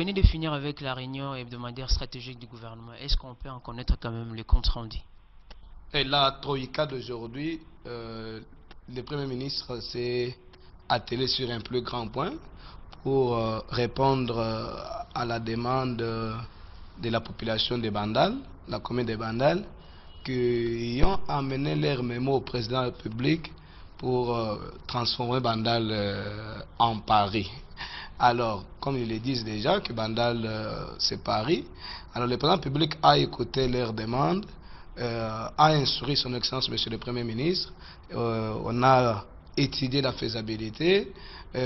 venez de finir avec la réunion hebdomadaire stratégique du gouvernement. Est-ce qu'on peut en connaître quand même les comptes rendus? Et la Troïka d'aujourd'hui, le Premier ministre s'est attelé sur un plus grand point pour répondre à la demande de la population de Bandal, la commune de Bandal, qui ont amené leur mémo au président de la République pour transformer Bandal en Paris. Alors, comme ils le disent déjà, que Bandal c'est Paris, alors le président public a écouté leurs demandes, a instruit son Excellence Monsieur le Premier ministre, on a étudié la faisabilité,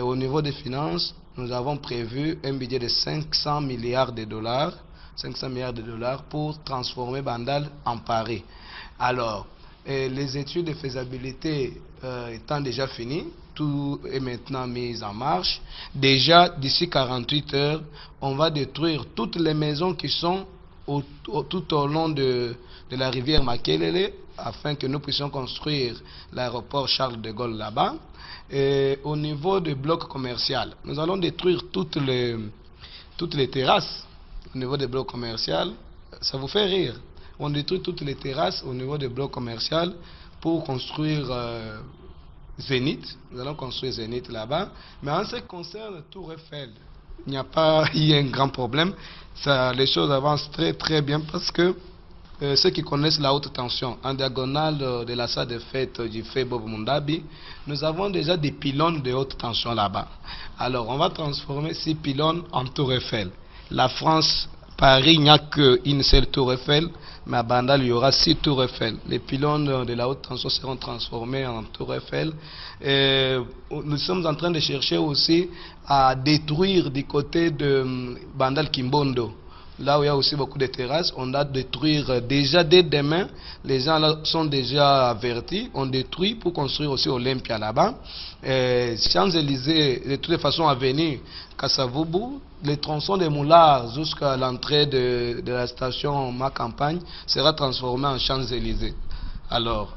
au niveau des finances, nous avons prévu un budget de 500 milliards de dollars, 500 milliards de dollars pour transformer Bandal en Paris. Alors, les études de faisabilité étant déjà finies, tout est maintenant mis en marche. Déjà, d'ici 48 heures, on va détruire toutes les maisons qui sont tout au long de la rivière Makelele, afin que nous puissions construire l'aéroport Charles de Gaulle là-bas. Au niveau des blocs commerciaux, nous allons détruire toutes les terrasses au niveau des blocs commerciaux. Ça vous fait rire? On détruit toutes les terrasses au niveau des blocs commerciaux pour construire Zénith. Nous allons construire Zénith là-bas. Mais en ce qui concerne Tour Eiffel, il n'y a pas eu un grand problème. Les choses avancent très bien parce que ceux qui connaissent la haute tension, en diagonale de la salle de fête du fait Bob Mundabi, nous avons déjà des pylônes de haute tension là-bas. Alors, on va transformer ces pylônes en Tour Eiffel. La France, Paris, il n'y a qu'une seule Tour Eiffel, mais à Bandal, il y aura 6 Tours Eiffel. Les pylônes de la haute tension seront transformés en Tour Eiffel. Nous sommes en train de chercher aussi à détruire du côté de Bandal Kimbondo. Là où il y a aussi beaucoup de terrasses, on doit détruire déjà dès demain. Les gens là sont déjà avertis. On détruit pour construire aussi Olympia là-bas. Champs-Élysées, de toutes les façons à venir, Kasavubu, les tronçons des Moulards jusqu'à l'entrée de la station Ma Campagne sera transformé en Champs-Élysées. Alors,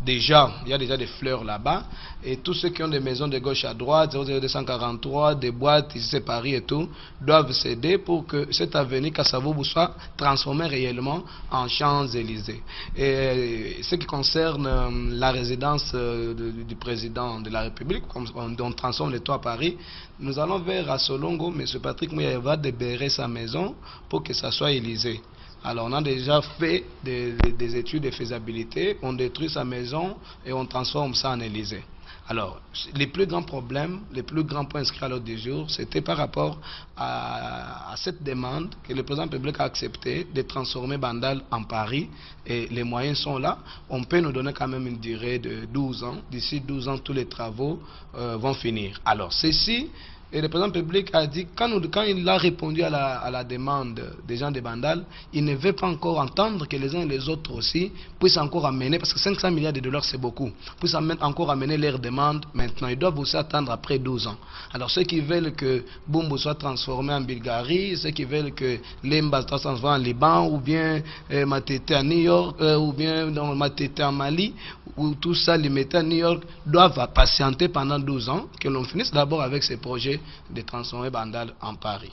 déjà, il y a déjà des fleurs là-bas. Et tous ceux qui ont des maisons de gauche à droite, 00243, des boîtes, ici c'est Paris et tout, doivent céder pour que cette avenue Kasavubu soit transformée réellement en Champs-Élysées. Et ce qui concerne la résidence du président de la République, comme on transforme les toits à Paris, nous allons vers Assolongo, M. Patrick Mouya va libérer sa maison pour que ça soit Élysée. Alors on a déjà fait des études de faisabilité, on détruit sa maison et on transforme ça en Élysée. Alors, les plus grands problèmes, les plus grands points inscrits à l'ordre du jour, c'était par rapport à cette demande que le président public a accepté de transformer Bandal en Paris. Et les moyens sont là. On peut nous donner quand même une durée de 12 ans. D'ici 12 ans, tous les travaux vont finir. Alors, ceci... Et le président public a dit, quand il a répondu à la demande des gens de Bandal, il ne veut pas encore entendre que les uns et les autres aussi puissent encore amener, parce que 500 milliards de dollars c'est beaucoup, puissent encore amener leurs demandes maintenant. Ils doivent aussi attendre après 12 ans. Alors ceux qui veulent que Bumbu soit transformé en Bulgarie, ceux qui veulent que Lemba soit transformé en Liban, ou bien Matete à New York, ou bien Matete en Mali, ou tout ça, les mettre à New York, doivent patienter pendant 12 ans, que l'on finisse d'abord avec ces projets de transformer Bandal en Paris.